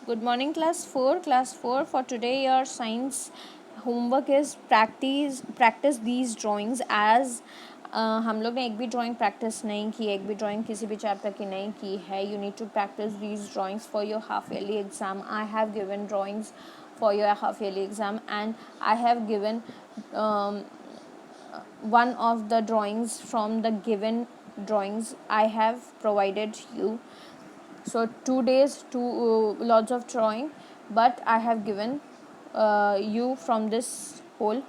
Good morning, class 4. Class 4, for today your science homework is practice these drawings as हम लोग ने एक भी ड्राइंग प्रैक्टिस नहीं की, एक भी ड्राइंग किसी भी चैप्टर की नहीं की है. You need to practice these drawings for your half yearly exam. I have given drawings for your half yearly exam, and I have given one of the drawings from the given drawings I have provided you. So 2 days, lots of drawing, but I have given you from this whole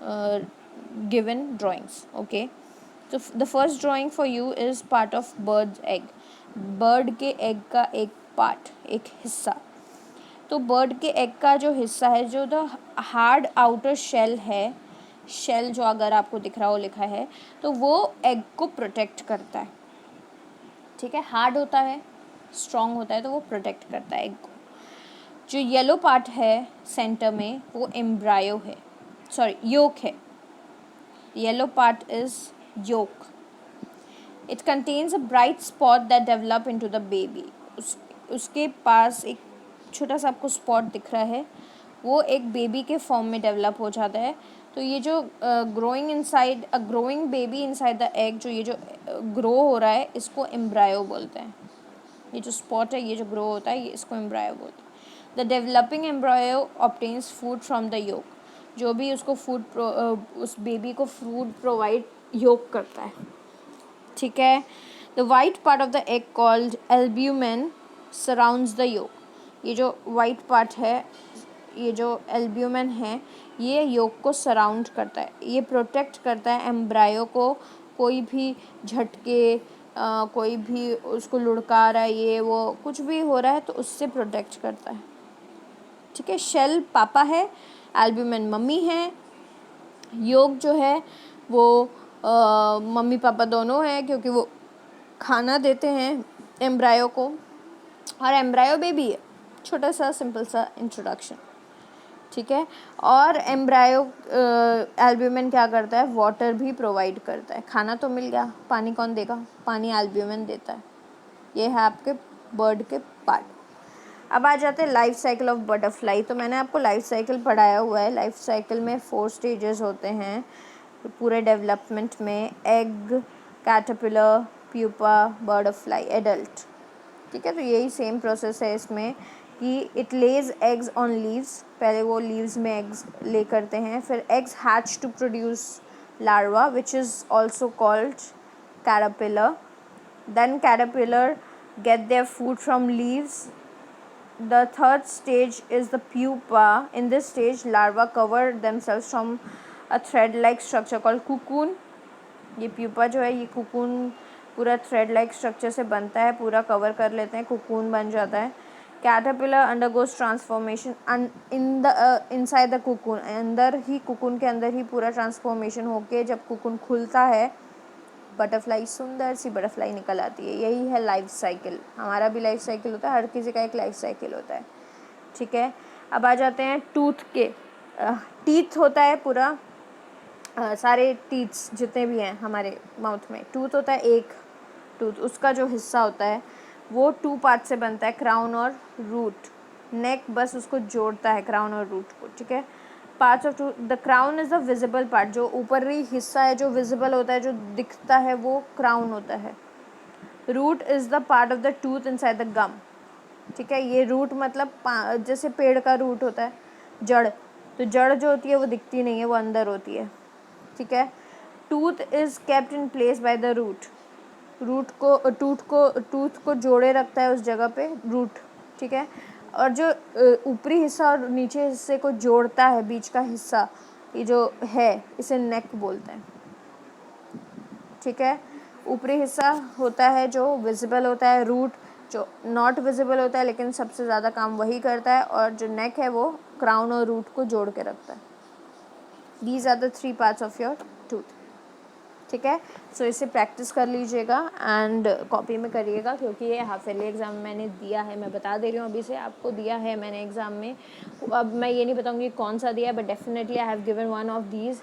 uh, given drawings. Okay, so the first drawing for you is part of bird's egg. Bird के egg का एक part, एक हिस्सा. तो bird के egg का जो हिस्सा है, जो द हार्ड आउटर शेल है, शेल जो अगर आपको दिख रहा हो लिखा है, तो वो एग को प्रोटेक्ट करता है. ठीक है, हार्ड होता है, स्ट्रॉन्ग होता है, तो वो प्रोटेक्ट करता है एग को. जो येलो पार्ट है सेंटर में, वो एम्ब्रायो है, सॉरी योक है. Yellow part is yolk. It contains a bright spot that develop into the baby. उसके पास एक छोटा सा आपको स्पॉट दिख रहा है, वो एक बेबी के फॉर्म में डेवलप हो जाता है. तो ये जो growing inside a growing baby inside the egg, जो ये जो ग्रो हो रहा है, इसको एम्ब्रायो बोलते हैं. ये जो स्पॉट है, ये जो ग्रो होता है, ये इसको एम्ब्रायो बोलते हैं. The developing embryo obtains food from the yolk. जो भी उसको फूड उस बेबी को फूड प्रोवाइड योक करता है. ठीक है. The white part of the egg called albumen surrounds the yolk. ये जो वाइट पार्ट है, ये जो एल्ब्यूमेन है, ये योक को सराउंड करता है. ये प्रोटेक्ट करता है एम्ब्रायो को. कोई भी झटके, कोई भी उसको लुढ़का रहा है, ये वो कुछ भी हो रहा है, तो उससे प्रोटेक्ट करता है. ठीक है. शेल पापा है, एल्ब्यूमेन मम्मी है, योग जो है वो मम्मी पापा दोनों हैं, क्योंकि वो खाना देते हैं एम्ब्रायो को, और एम्ब्रायो बेबी है. छोटा सा सिंपल सा इंट्रोडक्शन. ठीक है. और एम्ब्रायो एल्ब्यूमेन क्या करता है, वाटर भी प्रोवाइड करता है. खाना तो मिल गया, पानी कौन देगा, पानी एल्ब्यूमेन देता है. ये है आपके बर्ड के पार्ट. अब आ जाते हैं लाइफ साइकिल ऑफ बटरफ्लाई. तो मैंने आपको लाइफ साइकिल पढ़ाया हुआ है. लाइफ साइकिल में 4 स्टेजेस होते हैं पूरे डेवलपमेंट में. Egg, caterpillar, pupa, butterfly, adult. ठीक है. तो यही सेम प्रोसेस है इसमें कि it lays eggs on leaves. पहले वो लीव्स में एग्स ले करते हैं, फिर eggs hatch to produce larva which is also called caterpillar. Then caterpillar get their food from leaves. The third stage is the pupa. In this stage, larvae cover themselves from a thread-like structure called cocoon. ये pupa जो है, ये cocoon पूरा thread-like structure से बनता है, पूरा cover कर लेते हैं, cocoon बन जाता है. Caterpillar undergoes transformation inside the cocoon. अंदर ही cocoon के अंदर ही पूरा transformation होके जब cocoon खुलता है, बटरफ्लाई, सुंदर सी बटरफ्लाई निकल आती है. यही है लाइफ साइकिल. हमारा भी लाइफ साइकिल होता है, हर किसी का एक लाइफ साइकिल होता है. ठीक है. अब आ जाते हैं टूथ के. टीथ होता है पूरा, सारे टीथ्स जितने भी हैं हमारे माउथ में, टूथ होता है एक टूथ. उसका जो हिस्सा होता है वो 2 पार्ट से बनता है, क्राउन और रूट. नेक बस उसको जोड़ता है, क्राउन और रूट को. ठीक है. Parts of tooth. The crown is the visible part. जो ऊपरी हिस्सा है, जो विजिबल होता है, जो दिखता है, वो क्राउन होता है. Root is the part of the tooth inside the gum. ठीक है. ये रूट मतलब जैसे पेड़ का रूट होता है, जड़. तो जड़ जो होती है वो दिखती नहीं है, वो अंदर होती है. ठीक है. Tooth is kept in place by the root. Tooth को जोड़े रखता है उस जगह पे रूट. ठीक है. और जो ऊपरी हिस्सा और नीचे हिस्से को जोड़ता है, बीच का हिस्सा, ये जो है, इसे नेक बोलते हैं. ठीक है. ऊपरी हिस्सा होता है जो विजिबल होता है, रूट जो नॉट विजिबल होता है, लेकिन सबसे ज़्यादा काम वही करता है, और जो नेक है वो क्राउन और रूट को जोड़ के रखता है. These are the 3 parts of your tooth. ठीक है. सो इसे प्रैक्टिस कर लीजिएगा एंड कॉपी में करिएगा, क्योंकि ये हाफ ईयरली एग्ज़ाम मैंने दिया है. मैं बता दे रही हूँ अभी से, आपको दिया है मैंने एग्ज़ाम में. अब मैं ये नहीं बताऊँगी कौन सा दिया है, but definitely I have given one of these,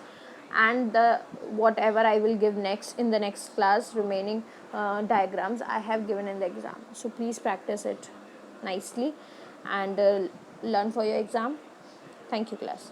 and the whatever I will give next in the next class, remaining diagrams I have given in the exam. So please practice it. nicely and learn for your exam. Thank you, class.